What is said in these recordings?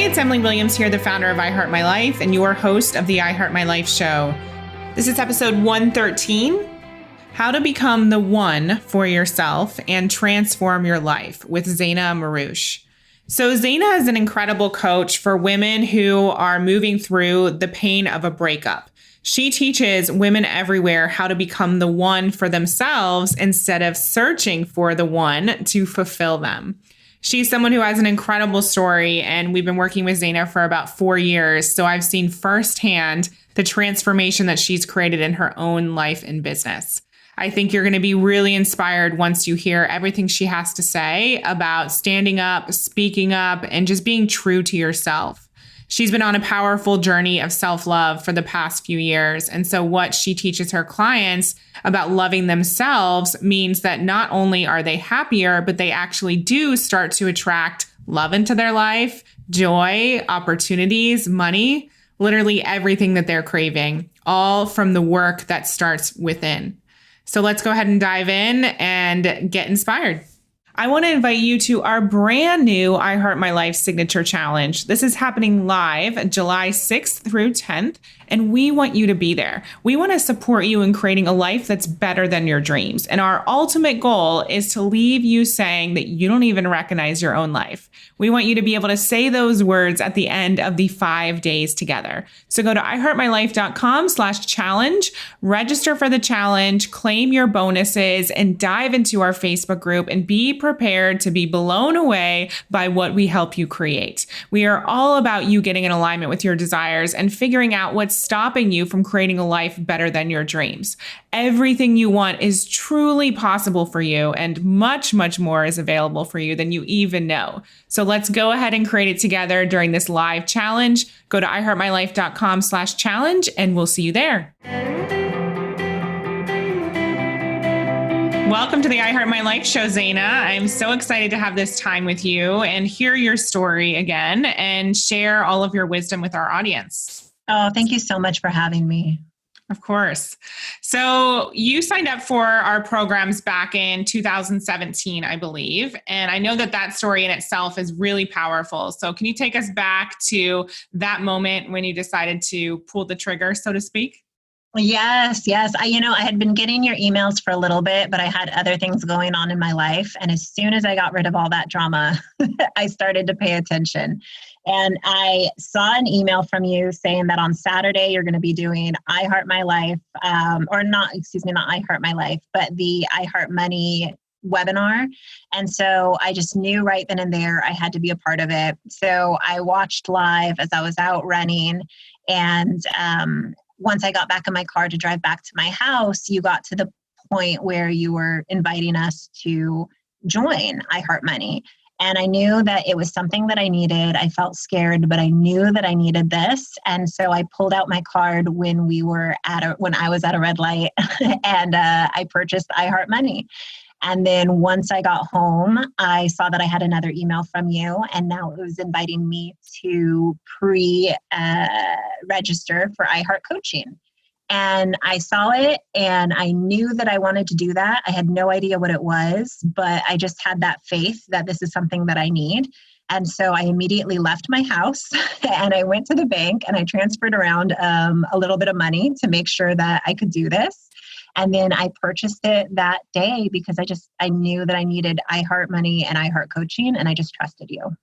it's Emily Williams here, the founder of I Heart My Life and your host of the I Heart My Life show. This is episode 113, How to Become the One for Yourself and Transform Your Life with Zeina Marrush. So Zeina is an incredible coach for women who are moving through the pain of a breakup. She teaches women everywhere how to become the one for themselves instead of searching for the one to fulfill them. She's someone who has an incredible story, and we've been working with Zeina for about 4 years. So I've seen firsthand the transformation that she's created in her own life and business. I think you're going to be really inspired once you hear everything she has to say about standing up, speaking up, and just being true to yourself. She's been on a powerful journey of self-love for the past few years. And so what she teaches her clients about loving themselves means that not only are they happier, but they actually do start to attract love into their life, joy, opportunities, money, literally everything that they're craving, all from the work that starts within. So let's go ahead and dive in and get inspired. I want to invite you to our brand new I Heart My Life Signature Challenge. This is happening live July 6th through 10th, and we want you to be there. We want to support you in creating a life that's better than your dreams. And our ultimate goal is to leave you saying that you don't even recognize your own life. We want you to be able to say those words at the end of the 5 days together. So go to iheartmylife.com/challenge, register for the challenge, claim your bonuses, and dive into our Facebook group and be prepared to be blown away by what we help you create. We are all about you getting in alignment with your desires and figuring out what's stopping you from creating a life better than your dreams. Everything you want is truly possible for you, and much, much more is available for you than you even know. So let's go ahead and create it together during this live challenge. Go to iheartmylife.com/challenge, and we'll see you there. Welcome to the I Heart My Life show, Zeina. I'm so excited to have this time with you and hear your story again and share all of your wisdom with our audience. Oh, thank you so much for having me. Of course. So you signed up for our programs back in 2017, I believe. And I know that that story in itself is really powerful. So can you take us back to that moment when you decided to pull the trigger, so to speak? Yes. I had been getting your emails for a little bit, but I had other things going on in my life. And as soon as I got rid of all that drama, I started to pay attention. And I saw an email from you saying that on Saturday, you're going to be doing I Heart My Life, not I Heart My Life, but the I Heart Money webinar. And so I just knew right then and there I had to be a part of it. So I watched live as I was out running. And once I got back in my car to drive back to my house, you got to the point where you were inviting us to join I Heart Money. And I knew that it was something that I needed. I felt scared, but I knew that I needed this. And so I pulled out my card when I was at a red light and I purchased I Heart Money. And then once I got home, I saw that I had another email from you, and now it was inviting me to register for I Heart Coaching. And I saw it and I knew that I wanted to do that. I had no idea what it was, but I just had that faith that this is something that I need. And so I immediately left my house and I went to the bank and I transferred around a little bit of money to make sure that I could do this. And then I purchased it that day because I knew that I needed I Heart Money and I Heart Coaching, and I just trusted you.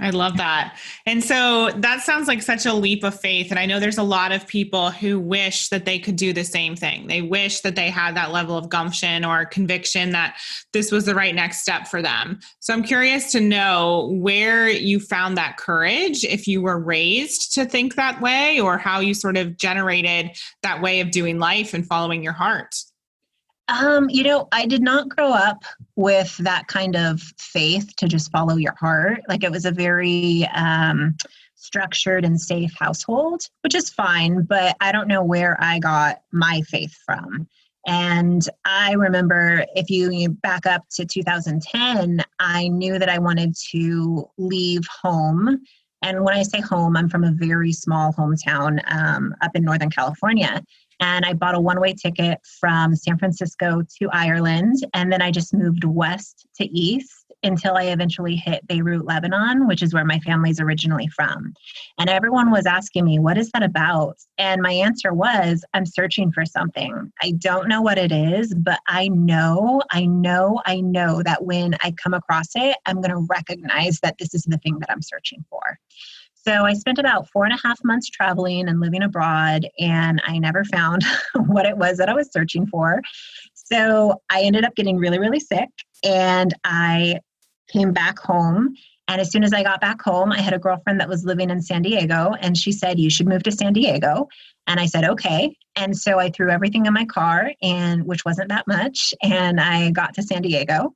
I love that. And so that sounds like such a leap of faith. And I know there's a lot of people who wish that they could do the same thing. They wish that they had that level of gumption or conviction that this was the right next step for them. So I'm curious to know where you found that courage, if you were raised to think that way, or how you sort of generated that way of doing life and following your heart. I did not grow up with that kind of faith to just follow your heart. Like, it was a very structured and safe household, which is fine, but I don't know where I got my faith from. And I remember, if you back up to 2010, I knew that I wanted to leave home. And when I say home, I'm from a very small hometown up in Northern California. And I bought a one-way ticket from San Francisco to Ireland. And then I just moved west to east until I eventually hit Beirut, Lebanon, which is where my family's originally from. And everyone was asking me, what is that about? And my answer was, I'm searching for something. I don't know what it is, but I know that when I come across it, I'm going to recognize that this is the thing that I'm searching for. So I spent about 4.5 months traveling and living abroad, and I never found what it was that I was searching for. So I ended up getting really, really sick, and I came back home. And as soon as I got back home, I had a girlfriend that was living in San Diego, and she said, you should move to San Diego. And I said, okay. And so I threw everything in my car, and which wasn't that much, and I got to San Diego.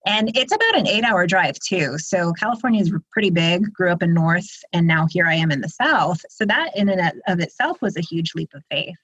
And it's about an 8-hour drive too. So California is pretty big, grew up in North, and now here I am in the South. So that in and of itself was a huge leap of faith.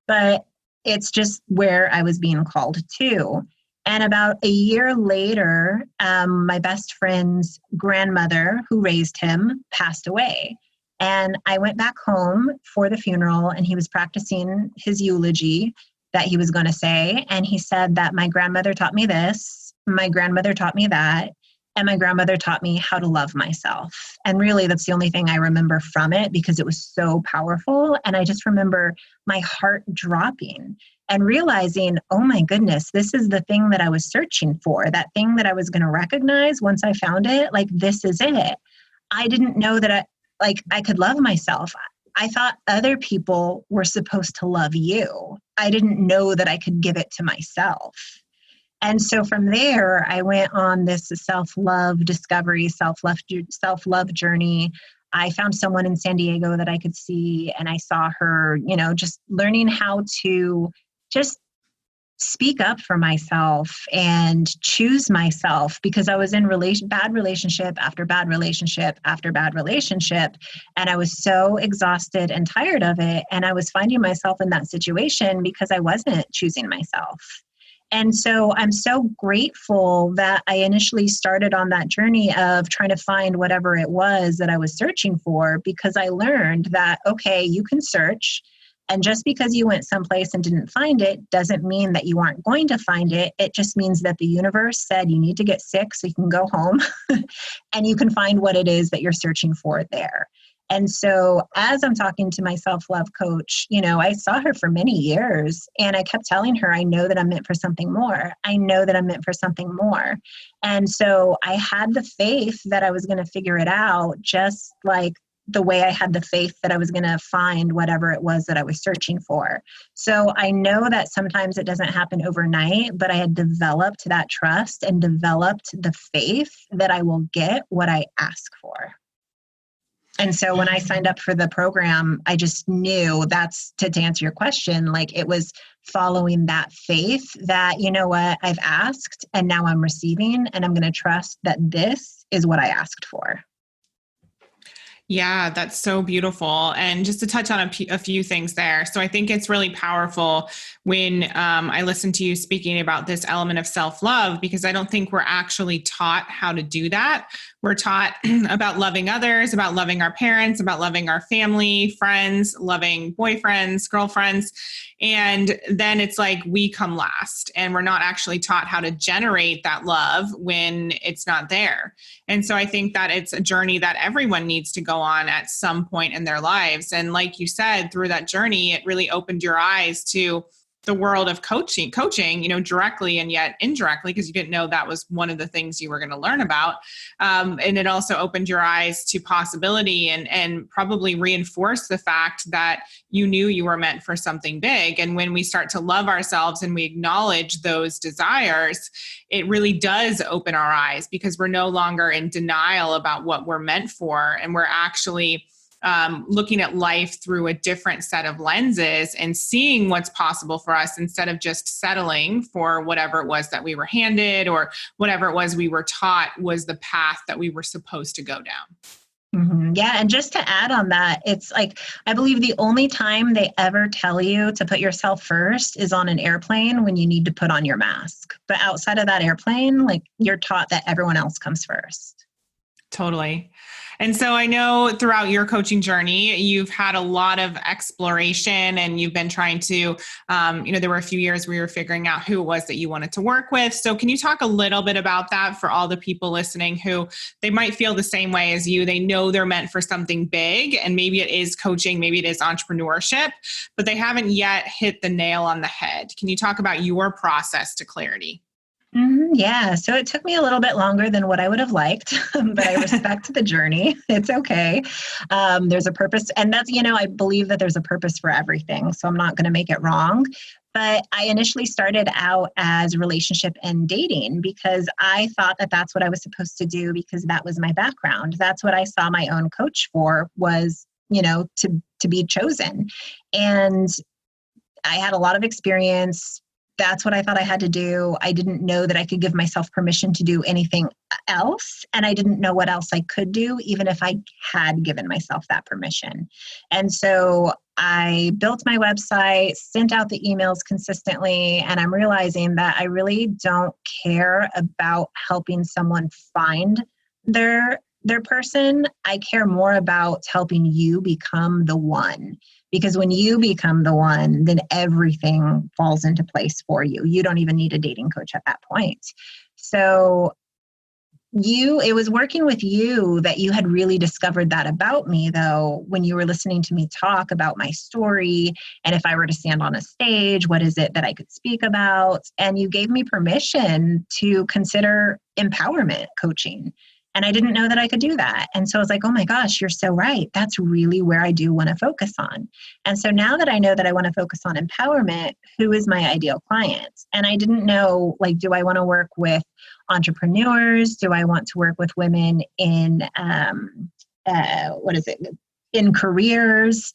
But it's just where I was being called to. And about a year later, my best friend's grandmother, who raised him, passed away. And I went back home for the funeral, and he was practicing his eulogy that he was going to say. And he said that my grandmother taught me this, my grandmother taught me that, and my grandmother taught me how to love myself. And really, that's the only thing I remember from it, because it was so powerful. And I just remember my heart dropping and realizing, oh my goodness, this is the thing that I was searching for, that thing that I was going to recognize once I found it. Like, this is it. I didn't know that I could love myself. I thought other people were supposed to love you. I didn't know that I could give it to myself. And so from there, I went on this self-love discovery, self-love journey. I found someone in San Diego that I could see, and I saw her, just learning how to just speak up for myself and choose myself, because I was in bad relationship after bad relationship after bad relationship. And I was so exhausted and tired of it. And I was finding myself in that situation because I wasn't choosing myself. And so I'm so grateful that I initially started on that journey of trying to find whatever it was that I was searching for, because I learned that, okay, you can search. And just because you went someplace and didn't find it doesn't mean that you aren't going to find it. It just means that the universe said you need to get sick so you can go home and you can find what it is that you're searching for there. And so as I'm talking to my self-love coach, I saw her for many years, and I kept telling her, I know that I'm meant for something more. I know that I'm meant for something more. And so I had the faith that I was going to figure it out, just like the way I had the faith that I was going to find whatever it was that I was searching for. So I know that sometimes it doesn't happen overnight, but I had developed that trust and developed the faith that I will get what I ask for. And so when I signed up for the program, I just knew that's to answer your question. Like, it was following that faith that, you know what, I've asked and now I'm receiving, and I'm going to trust that this is what I asked for. Yeah, that's so beautiful. And just to touch on a few things there. So I think it's really powerful when I listen to you speaking about this element of self-love, because I don't think we're actually taught how to do that. We're taught about loving others, about loving our parents, about loving our family, friends, loving boyfriends, girlfriends. And then it's like we come last, and we're not actually taught how to generate that love when it's not there. And so I think that it's a journey that everyone needs to go on at some point in their lives. And like you said, through that journey, it really opened your eyes to the world of coaching, directly and yet indirectly, because you didn't know that was one of the things you were going to learn about. And it also opened your eyes to possibility and probably reinforced the fact that you knew you were meant for something big. And when we start to love ourselves and we acknowledge those desires, it really does open our eyes, because we're no longer in denial about what we're meant for. And we're actually looking at life through a different set of lenses and seeing what's possible for us, instead of just settling for whatever it was that we were handed or whatever it was we were taught was the path that we were supposed to go down. Mm-hmm. Yeah. And just to add on that, it's like, I believe the only time they ever tell you to put yourself first is on an airplane when you need to put on your mask. But outside of that airplane, like, you're taught that everyone else comes first. Totally. And so I know throughout your coaching journey, you've had a lot of exploration and you've been trying to, there were a few years where you were figuring out who it was that you wanted to work with. So can you talk a little bit about that for all the people listening who they might feel the same way as you? They know they're meant for something big and maybe it is coaching, maybe it is entrepreneurship, but they haven't yet hit the nail on the head. Can you talk about your process to clarity? Yeah. So it took me a little bit longer than what I would have liked, but I respect the journey. It's okay. There's a purpose. And that's, I believe that there's a purpose for everything. So I'm not going to make it wrong. But I initially started out as relationship and dating because I thought that that's what I was supposed to do because that was my background. That's what I saw my own coach for was, to be chosen. And I had a lot of experience. That's what I thought I had to do. I didn't know that I could give myself permission to do anything else. And I didn't know what else I could do, even if I had given myself that permission. And so I built my website, sent out the emails consistently, and I'm realizing that I really don't care about helping someone find their person. I care more about helping you become the one. Because when you become the one, then everything falls into place for you. You don't even need a dating coach at that point. So it was working with you that you had really discovered that about me, though, when you were listening to me talk about my story. And if I were to stand on a stage, what is it that I could speak about? And you gave me permission to consider empowerment coaching. And I didn't know that I could do that. And so I was like, oh my gosh, you're so right. That's really where I do want to focus on. And so now that I know that I want to focus on empowerment, who is my ideal client? And I didn't know, do I want to work with entrepreneurs? Do I want to work with women in, in careers?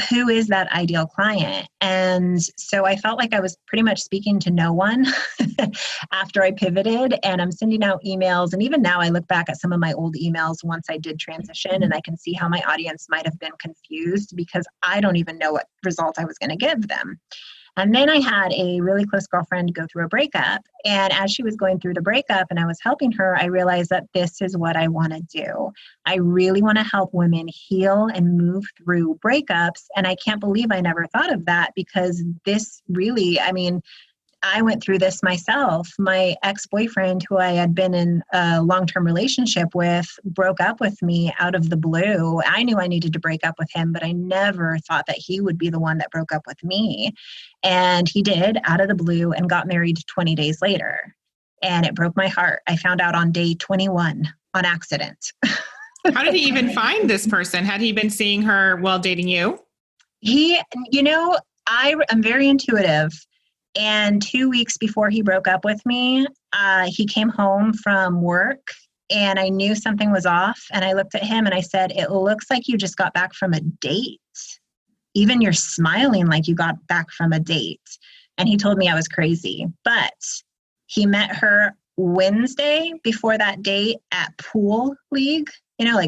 Who is that ideal client? And so I felt like I was pretty much speaking to no one after I pivoted, and I'm sending out emails. And even now I look back at some of my old emails once I did transition, and I can see how my audience might have been confused because I don't even know what result I was going to give them. And then I had a really close girlfriend go through a breakup. And as she was going through the breakup and I was helping her, I realized that this is what I want to do. I really want to help women heal and move through breakups. And I can't believe I never thought of that because this really, I went through this myself. My ex-boyfriend, who I had been in a long-term relationship with, broke up with me out of the blue. I knew I needed to break up with him, but I never thought that he would be the one that broke up with me. And he did out of the blue and got married 20 days later. And it broke my heart. I found out on day 21 on accident. How did he even find this person? Had he been seeing her while dating you? I'm very intuitive. And 2 weeks before he broke up with me, he came home from work and I knew something was off. And I looked at him and I said, it looks like you just got back from a date. Even you're smiling like you got back from a date. And he told me I was crazy. But he met her Wednesday before that date at pool league,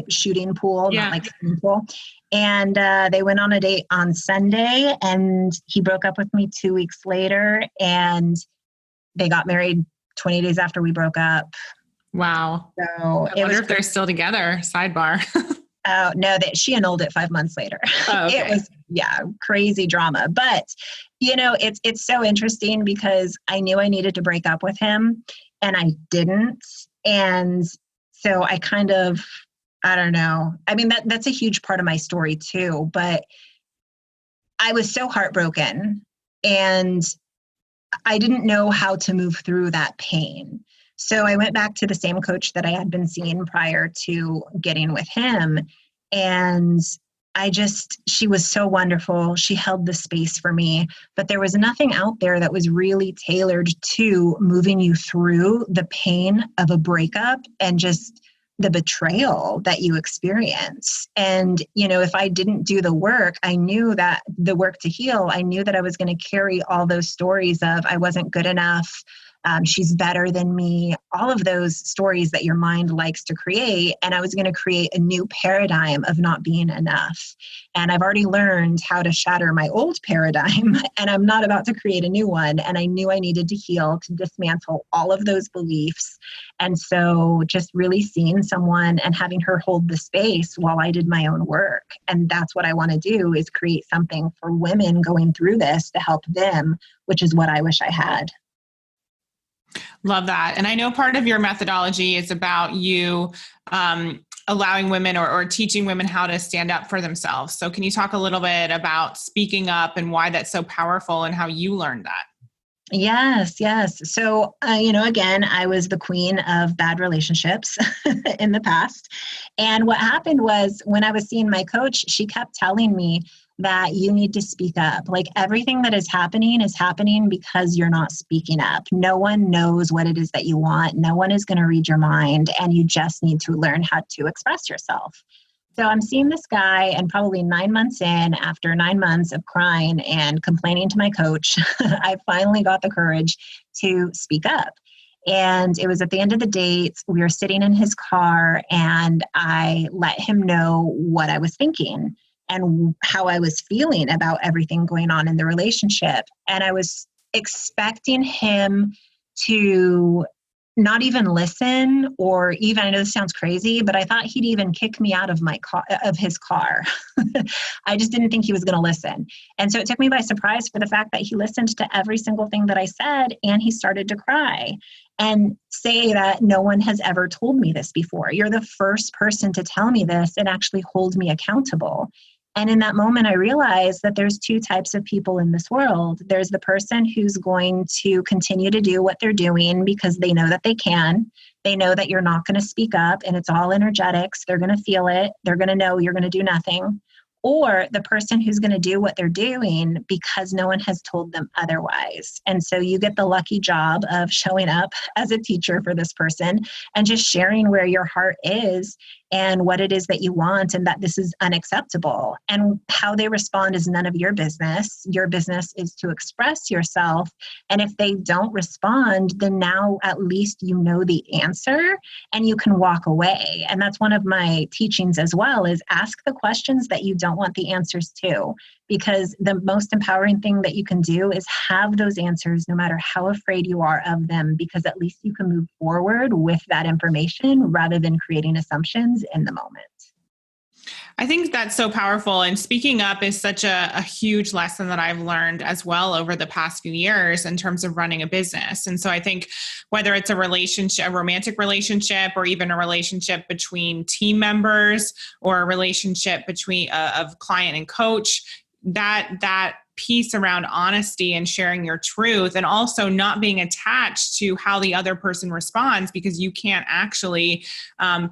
shooting pool, not like swimming pool. And they went on a date on Sunday and he broke up with me 2 weeks later and they got married 20 days after we broke up. Wow. So I wonder if they're still together. Sidebar. Oh, no, that she annulled it 5 months later. Oh, okay. It was, crazy drama. But, it's so interesting because I knew I needed to break up with him and I didn't. And so I kind of, I don't know. That's a huge part of my story too, but I was so heartbroken and I didn't know how to move through that pain. So I went back to the same coach that I had been seeing prior to getting with him. And she was so wonderful. She held the space for me, but there was nothing out there that was really tailored to moving you through the pain of a breakup and just the betrayal that you experience. And, if I didn't do the work, I knew that the work to heal, I knew that I was going to carry all those stories of I wasn't good enough. She's better than me, all of those stories that your mind likes to create. And I was going to create a new paradigm of not being enough. And I've already learned how to shatter my old paradigm, and I'm not about to create a new one. And I knew I needed to heal, to dismantle all of those beliefs. And so just really seeing someone and having her hold the space while I did my own work. And that's what I want to do, is create something for women going through this to help them, which is what I wish I had. Love that. And I know part of your methodology is about you allowing women or teaching women how to stand up for themselves. So can you talk a little bit about speaking up and why that's so powerful and how you learned that? Yes. So, again, I was the queen of bad relationships in the past. And what happened was, when I was seeing my coach, she kept telling me that you need to speak up. Like, everything that is happening because you're not speaking up. No one knows what it is that you want. No one is going to read your mind, and you just need to learn how to express yourself. So I'm seeing this guy, and probably 9 months in, after 9 months of crying and complaining to my coach, I finally got the courage to speak up. And it was at the end of the date. We were sitting in his car, and I let him know what I was thinking and how I was feeling about everything going on in the relationship. And I was expecting him to not even listen, or even, I know this sounds crazy, but I thought he'd even kick me out of his car. I just didn't think he was going to listen. And so it took me by surprise for the fact that he listened to every single thing that I said, and he started to cry and say that no one has ever told me this before. You're the first person to tell me this and actually hold me accountable. And in that moment, I realized that there's two types of people in this world. There's the person who's going to continue to do what they're doing because they know that they can. They know that you're not going to speak up, and it's all energetics. They're going to feel it. They're going to know you're going to do nothing. Or the person who's going to do what they're doing because no one has told them otherwise. And so you get the lucky job of showing up as a teacher for this person and just sharing where your heart is and what it is that you want, and that this is unacceptable. And how they respond is none of your business. Your business is to express yourself. And if they don't respond, then now at least you know the answer and you can walk away. And that's one of my teachings as well, is ask the questions that you don't want the answers to. Because the most empowering thing that you can do is have those answers, no matter how afraid you are of them, because at least you can move forward with that information rather than creating assumptions in the moment. I think that's so powerful. And speaking up is such a huge lesson that I've learned as well over the past few years in terms of running a business. And so I think whether it's a relationship, a romantic relationship, or even a relationship between team members, or a relationship between of client and coach, that piece around honesty and sharing your truth, and also not being attached to how the other person responds, because you can't actually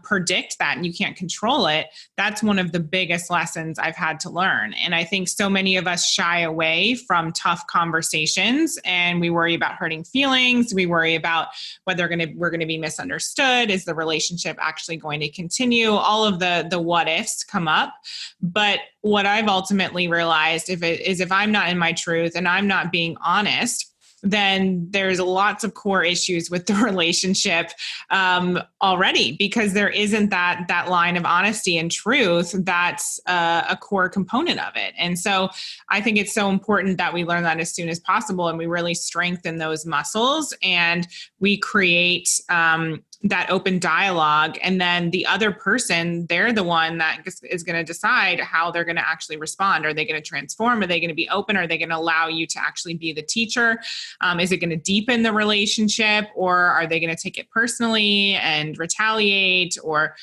predict that and you can't control it. That's one of the biggest lessons I've had to learn. And I think so many of us shy away from tough conversations, and we worry about hurting feelings. We worry about whether we're going to be misunderstood. Is the relationship actually going to continue? All of the what ifs come up. But what I've ultimately realized if I'm not in my truth and I'm not being honest, then there's lots of core issues with the relationship already, because there isn't that line of honesty and truth that's a core component of it. And so I think it's so important that we learn that as soon as possible, and we really strengthen those muscles, and we create that open dialogue. And then the other person, they're the one that is going to decide how they're going to actually respond. Are they going to transform? Are they going to be open? Are they going to allow you to actually be the teacher? Is it going to deepen the relationship, or are they going to take it personally and retaliate, or,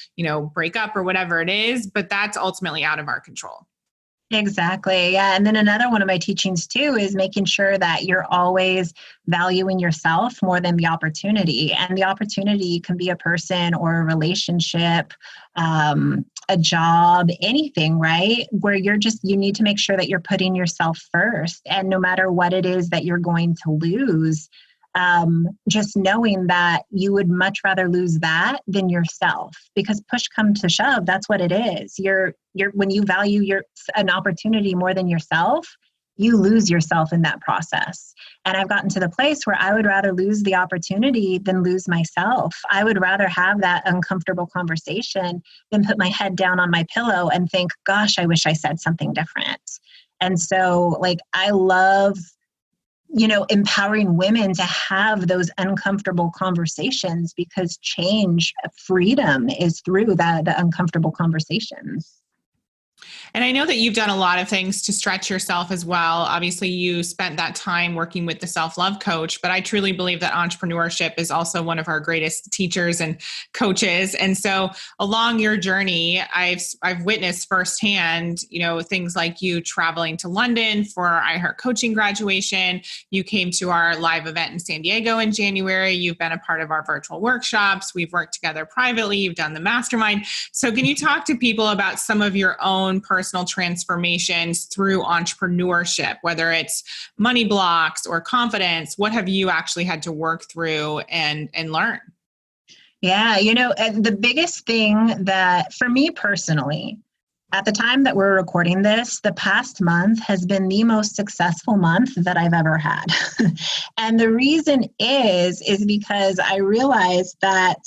break up, or whatever it is? But that's ultimately out of our control. Exactly. Yeah. And then another one of my teachings too is making sure that you're always valuing yourself more than the opportunity. And the opportunity can be a person or a relationship, a job, anything, right? Where you need to make sure that you're putting yourself first. And no matter what it is that you're going to lose, just knowing that you would much rather lose that than yourself, because push come to shove, that's what it is. When you value an opportunity more than yourself, you lose yourself in that process. And I've gotten to the place where I would rather lose the opportunity than lose myself. I would rather have that uncomfortable conversation than put my head down on my pillow and think, gosh, I wish I said something different. And so like, I love, empowering women to have those uncomfortable conversations, because change, freedom is through the uncomfortable conversations. And I know that you've done a lot of things to stretch yourself as well. Obviously, you spent that time working with the self-love coach, but I truly believe that entrepreneurship is also one of our greatest teachers and coaches. And so along your journey, I've witnessed firsthand, things like you traveling to London for our iHeart Coaching graduation. You came to our live event in San Diego in January. You've been a part of our virtual workshops. We've worked together privately. You've done the mastermind. So can you talk to people about some of your own personal transformations through entrepreneurship, whether it's money blocks or confidence? What have you actually had to work through and learn? Yeah, the biggest thing that for me personally, at the time that we're recording this, the past month has been the most successful month that I've ever had. And the reason is because I realized that,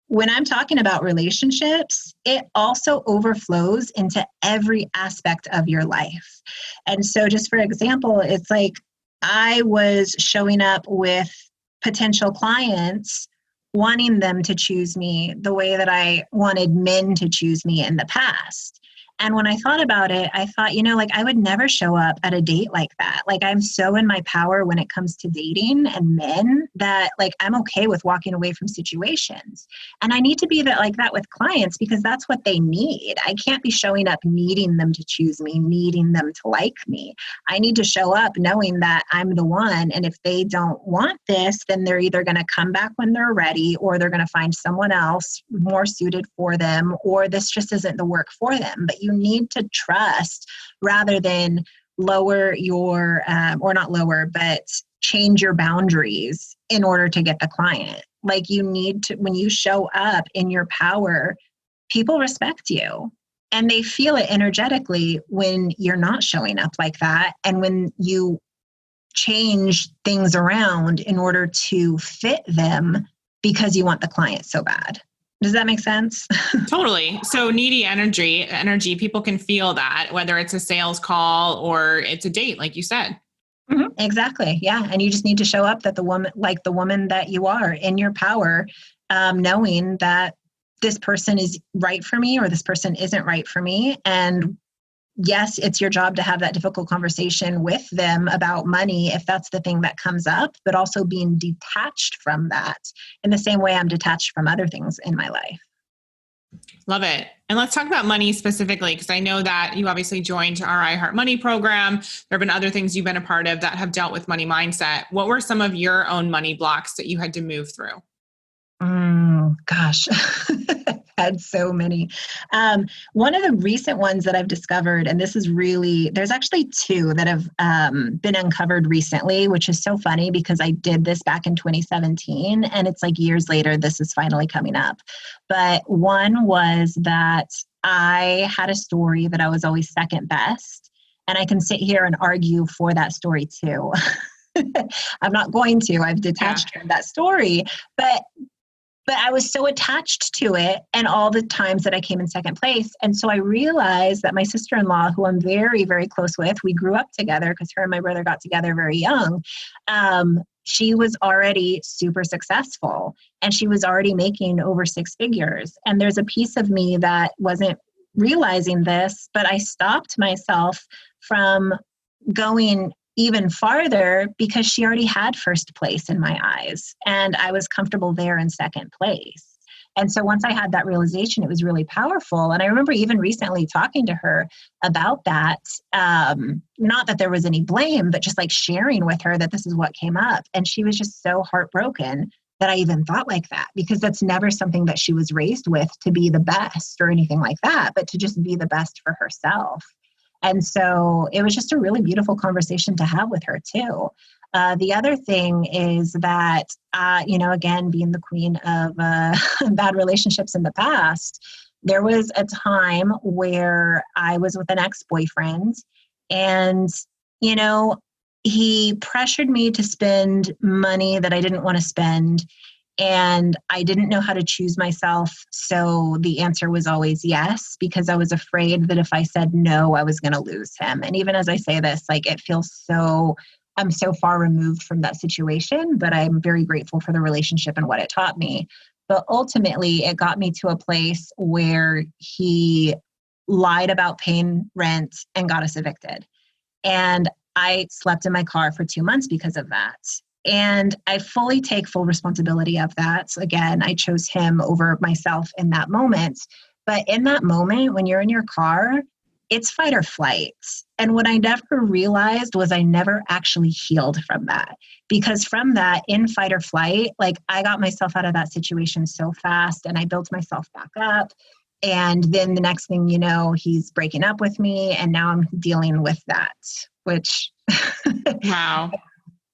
when I'm talking about relationships, it also overflows into every aspect of your life. And so just for example, it's like I was showing up with potential clients, wanting them to choose me the way that I wanted men to choose me in the past. And when I thought about it, I thought, I would never show up at a date like that. Like, I'm so in my power when it comes to dating and men that I'm okay with walking away from situations. And I need to be like that with clients, because that's what they need. I can't be showing up needing them to choose me, needing them to like me. I need to show up knowing that I'm the one. And if they don't want this, then they're either going to come back when they're ready, or they're going to find someone else more suited for them, or this just isn't the work for them. But you need to trust rather than lower your, or not lower, but change your boundaries in order to get the client. Like, you need to, when you show up in your power, people respect you and they feel it energetically when you're not showing up like that. And when you change things around in order to fit them because you want the client so bad. Does that make sense? Totally. So needy energy, people can feel that, whether it's a sales call or it's a date, like you said. Mm-hmm. Exactly. Yeah. And you just need to show up that the woman that you are in your power, knowing that this person is right for me or this person isn't right for me. And yes, it's your job to have that difficult conversation with them about money if that's the thing that comes up, but also being detached from that in the same way I'm detached from other things in my life. Love it. And let's talk about money specifically, because I know that you obviously joined our iHeart Money program. There have been other things you've been a part of that have dealt with money mindset. What were some of your own money blocks that you had to move through? Gosh, I've had so many. One of the recent ones that I've discovered, and this is really, there's actually two that have been uncovered recently, which is so funny because I did this back in 2017 and it's like years later, this is finally coming up. But one was that I had a story that I was always second best. And I can sit here and argue for that story too. I'm not going to. I've detached from that story. But I was so attached to it and all the times that I came in second place. And so I realized that my sister-in-law, who I'm very, very close with, we grew up together because her and my brother got together very young. She was already super successful and she was already making over 6 figures. And there's a piece of me that wasn't realizing this, but I stopped myself from going even farther because she already had first place in my eyes and I was comfortable there in second place. And so once I had that realization, it was really powerful. And I remember even recently talking to her about that, not that there was any blame, but just like sharing with her that this is what came up. And she was just so heartbroken that I even thought like that, because that's never something that she was raised with, to be the best or anything like that, but to just be the best for herself. And so it was just a really beautiful conversation to have with her too. The other thing is that, again, being the queen of bad relationships in the past, there was a time where I was with an ex-boyfriend And, you know, he pressured me to spend money that I didn't want to spend. And I didn't know how to choose myself. So the answer was always yes, because I was afraid that if I said no, I was going to lose him. And even as I say this, like it feels so, I'm so far removed from that situation, but I'm very grateful for the relationship and what it taught me. But ultimately, it got me to a place where he lied about paying rent and got us evicted. And I slept in my car for 2 months because of that. And I fully take full responsibility of that. So again, I chose him over myself in that moment. But in that moment, when you're in your car, it's fight or flight. And what I never realized was I never actually healed from that. Because from that, in fight or flight, like I got myself out of that situation so fast and I built myself back up. And then the next thing you know, he's breaking up with me. And now I'm dealing with that, which... Wow.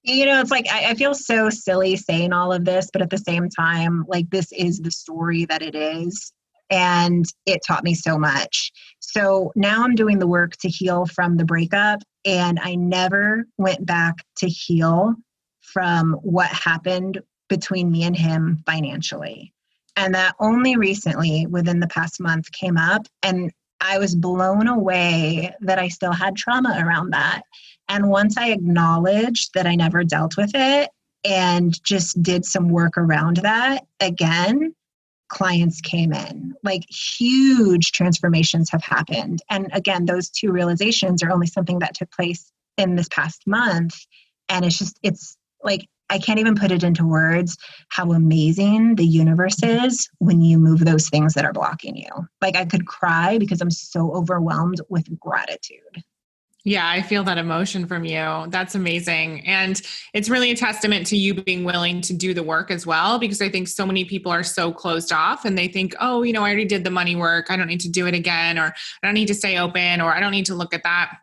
You know, it's like, I feel so silly saying all of this, but at the same time, like this is the story that it is. And it taught me so much. So now I'm doing the work to heal from the breakup. And I never went back to heal from what happened between me and him financially. And that only recently, within the past month, came up. And I was blown away that I still had trauma around that. And once I acknowledged that I never dealt with it and just did some work around that, again, clients came in. Like huge transformations have happened. And again, those two realizations are only something that took place in this past month. And it's like, I can't even put it into words how amazing the universe is when you move those things that are blocking you. Like I could cry because I'm so overwhelmed with gratitude. Yeah, I feel that emotion from you. That's amazing. And it's really a testament to you being willing to do the work as well, because I think so many people are so closed off and they think, oh, you know, I already did the money work. I don't need to do it again, or I don't need to stay open, or I don't need to look at that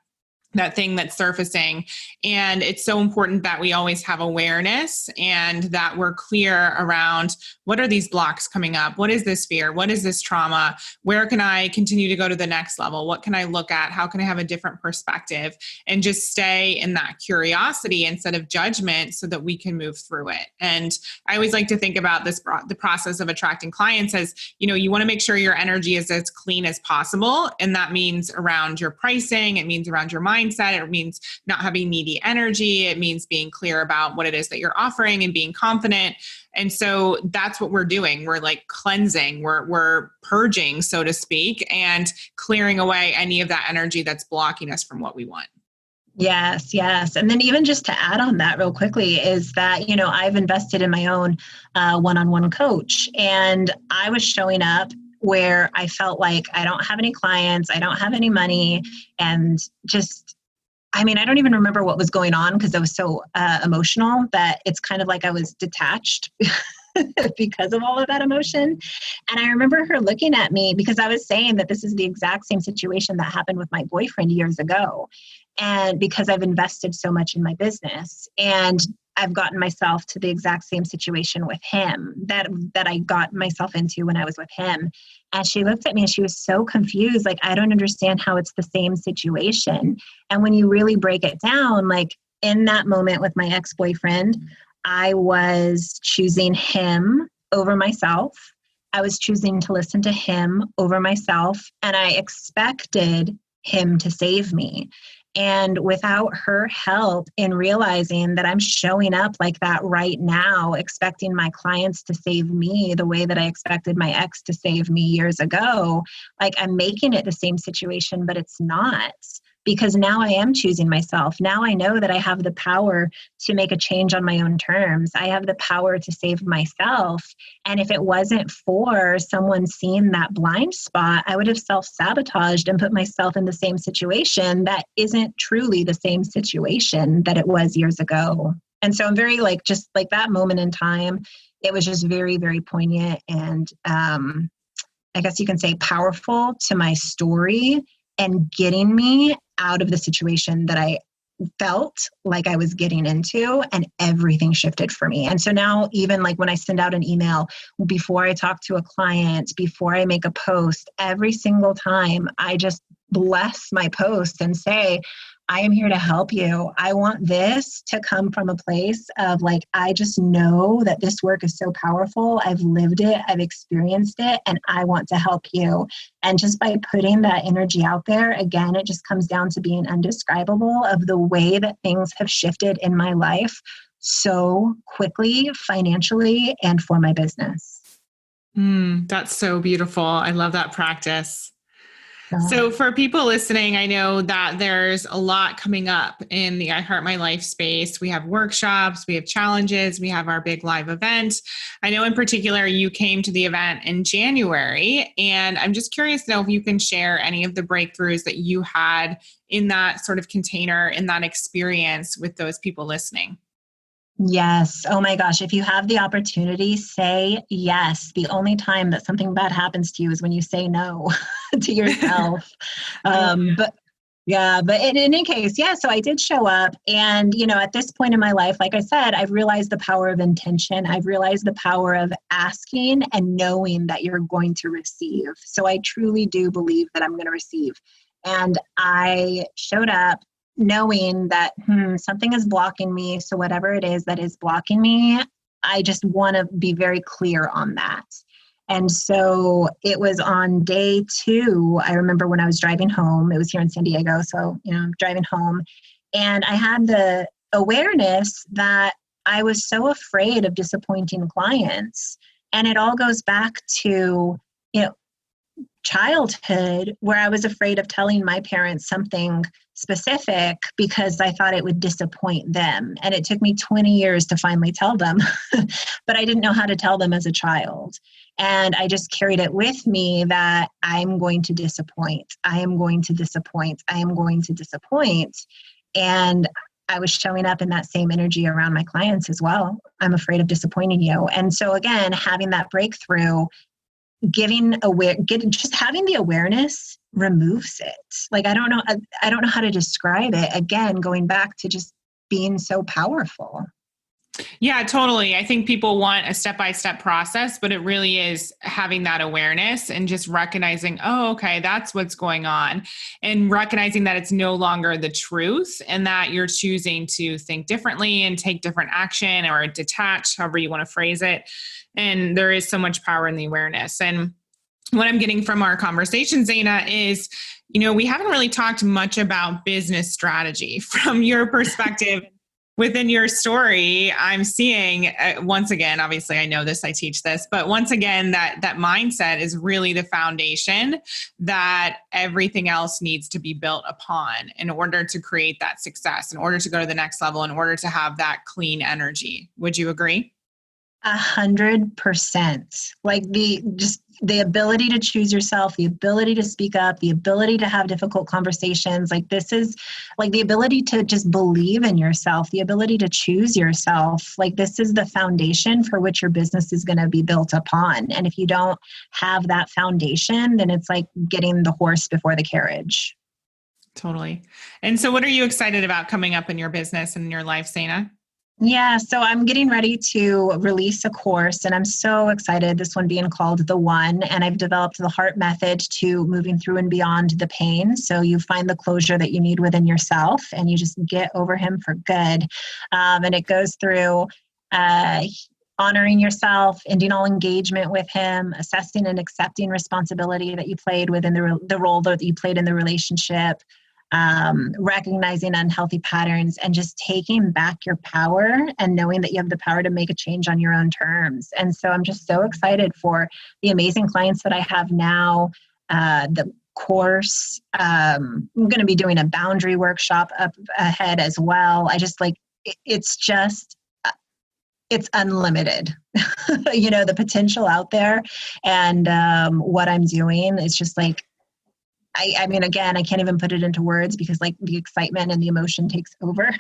thing that's surfacing. And it's so important that we always have awareness and that we're clear around what are these blocks coming up? What is this fear? What is this trauma? Where can I continue to go to the next level? What can I look at? How can I have a different perspective? And just stay in that curiosity instead of judgment so that we can move through it. And I always like to think about the process of attracting clients as, you know, you want to make sure your energy is as clean as possible. And that means around your pricing. It means around your mindset. It means not having needy energy. It means being clear about what it is that you're offering and being confident. And so that's what we're doing. We're like cleansing, we're purging, so to speak, and clearing away any of that energy that's blocking us from what we want. Yes, yes. And then even just to add on that real quickly is that, you know, I've invested in my own one-on-one coach, and I was showing up where I felt like I don't have any clients, I don't have any money, and just, I mean, I don't even remember what was going on because I was so emotional that it's kind of like I was detached because of all of that emotion. And I remember her looking at me because I was saying that this is the exact same situation that happened with my boyfriend years ago. And because I've invested so much in my business, and I've gotten myself to the exact same situation with him that I got myself into when I was with him. And she looked at me and she was so confused. Like, I don't understand how it's the same situation. And when you really break it down, like in that moment with my ex-boyfriend, I was choosing him over myself. I was choosing to listen to him over myself. And I expected him to save me. And without her help in realizing that I'm showing up like that right now, expecting my clients to save me the way that I expected my ex to save me years ago, like I'm making it the same situation, but it's not. Because now I am choosing myself. Now I know that I have the power to make a change on my own terms. I have the power to save myself. And if it wasn't for someone seeing that blind spot, I would have self-sabotaged and put myself in the same situation that isn't truly the same situation that it was years ago. And so I'm very like, just like that moment in time, it was just very, very poignant and I guess you can say powerful to my story and getting me out of the situation that I felt like I was getting into, and everything shifted for me. And so now even like when I send out an email, before I talk to a client, before I make a post, every single time I just bless my post and say, I am here to help you. I want this to come from a place of like, I just know that this work is so powerful. I've lived it, I've experienced it, and I want to help you. And just by putting that energy out there, again, it just comes down to being undescribable of the way that things have shifted in my life so quickly, financially, and for my business. That's so beautiful. I love that practice. So for people listening, I know that there's a lot coming up in the I Heart My Life space. We have workshops, we have challenges, we have our big live event. I know in particular, you came to the event in January, and I'm just curious to know if you can share any of the breakthroughs that you had in that sort of container, in that experience with those people listening. Yes. Oh my gosh. If you have the opportunity, say yes. The only time that something bad happens to you is when you say no to yourself. But in any case, yeah, so I did show up. And, at this point in my life, like I said, I've realized the power of intention. I've realized the power of asking and knowing that you're going to receive. So I truly do believe that I'm going to receive. And I showed up knowing that something is blocking me. So whatever it is that is blocking me, I just want to be very clear on that. And so it was on day 2. I remember when I was driving home, it was here in San Diego. So, I'm driving home, and I had the awareness that I was so afraid of disappointing clients. And it all goes back to, childhood, where I was afraid of telling my parents something specific because I thought it would disappoint them. And it took me 20 years to finally tell them, but I didn't know how to tell them as a child. And I just carried it with me that I'm going to disappoint. I am going to disappoint. I am going to disappoint. And I was showing up in that same energy around my clients as well. I'm afraid of disappointing you. And so again, having that breakthrough, just having the awareness removes it. Like, I don't know how to describe it. Again, going back to just being so powerful. Yeah, totally. I think people want a step-by-step process, but it really is having that awareness and just recognizing, oh, okay, that's what's going on, and recognizing that it's no longer the truth and that you're choosing to think differently and take different action or detach, however you want to phrase it. And there is so much power in the awareness. And what I'm getting from our conversation, Zeina, is, we haven't really talked much about business strategy from your perspective. Within your story, I'm seeing, once again, obviously I know this, I teach this, but once again, that mindset is really the foundation that everything else needs to be built upon in order to create that success, in order to go to the next level, in order to have that clean energy. Would you agree? 100%. Like the ability to choose yourself, the ability to speak up, the ability to have difficult conversations. Like, this is like the ability to just believe in yourself, the ability to choose yourself. Like, this is the foundation for which your business is going to be built upon. And if you don't have that foundation, then it's like getting the horse before the carriage. Totally. And so what are you excited about coming up in your business and in your life, Zeina? Yeah, so I'm getting ready to release a course, and I'm so excited, this one being called The One, and I've developed the heart method to moving through and beyond the pain. So you find the closure that you need within yourself, and you just get over him for good. And it goes through honoring yourself, ending all engagement with him, assessing and accepting responsibility that you played within the role that you played in the relationship, recognizing unhealthy patterns, and just taking back your power and knowing that you have the power to make a change on your own terms. And so I'm just so excited for the amazing clients that I have now, the course. I'm going to be doing a boundary workshop up ahead as well. I just it's unlimited, the potential out there. And what I'm doing is just like, I mean, again, I can't even put it into words because like the excitement and the emotion takes over.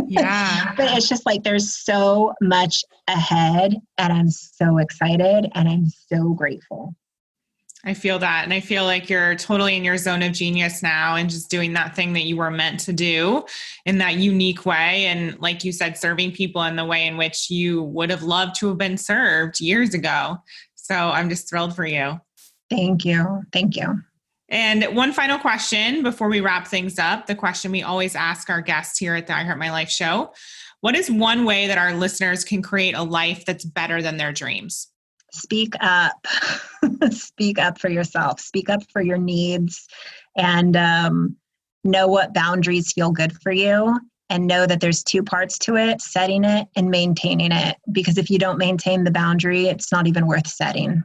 Yeah. But it's just like, there's so much ahead, and I'm so excited and I'm so grateful. I feel that. And I feel like you're totally in your zone of genius now and just doing that thing that you were meant to do in that unique way. And like you said, serving people in the way in which you would have loved to have been served years ago. So I'm just thrilled for you. Thank you. Thank you. And one final question before we wrap things up, the question we always ask our guests here at the I Heart My Life show. What is one way that our listeners can create a life that's better than their dreams? Speak up. Speak up for yourself. Speak up for your needs, and know what boundaries feel good for you, and know that there's two parts to it, setting it and maintaining it. Because if you don't maintain the boundary, it's not even worth setting.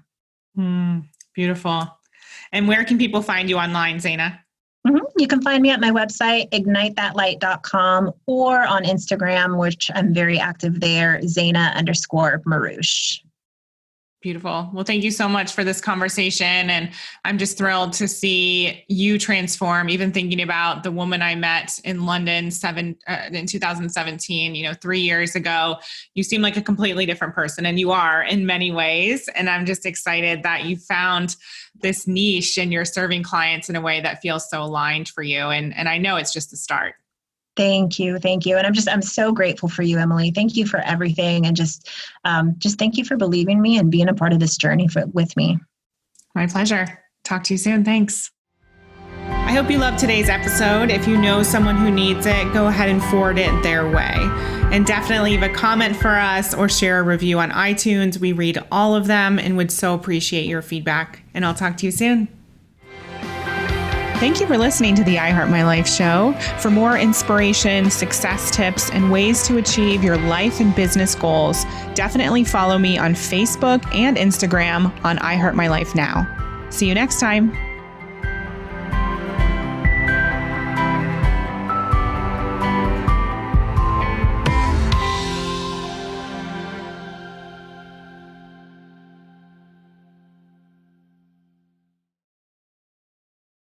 Beautiful. And where can people find you online, Zeina? You can find me at my website, ignitethatlight.com, or on Instagram, which I'm very active there, Zeina_Marrush. Beautiful. Well, thank you so much for this conversation. And I'm just thrilled to see you transform, even thinking about the woman I met in London in 2017, 3 years ago. You seem like a completely different person, and you are in many ways. And I'm just excited that you found this niche and you're serving clients in a way that feels so aligned for you. And I know it's just the start. Thank you. Thank you. And I'm so grateful for you, Emily. Thank you for everything. And just thank you for believing me and being a part of this journey with me. My pleasure. Talk to you soon. Thanks. I hope you loved today's episode. If you know someone who needs it, go ahead and forward it their way. And definitely leave a comment for us or share a review on iTunes. We read all of them and would so appreciate your feedback. And I'll talk to you soon. Thank you for listening to the I Heart My Life show. For more inspiration, success tips, and ways to achieve your life and business goals, definitely follow me on Facebook and Instagram on I Heart My Life Now. See you next time.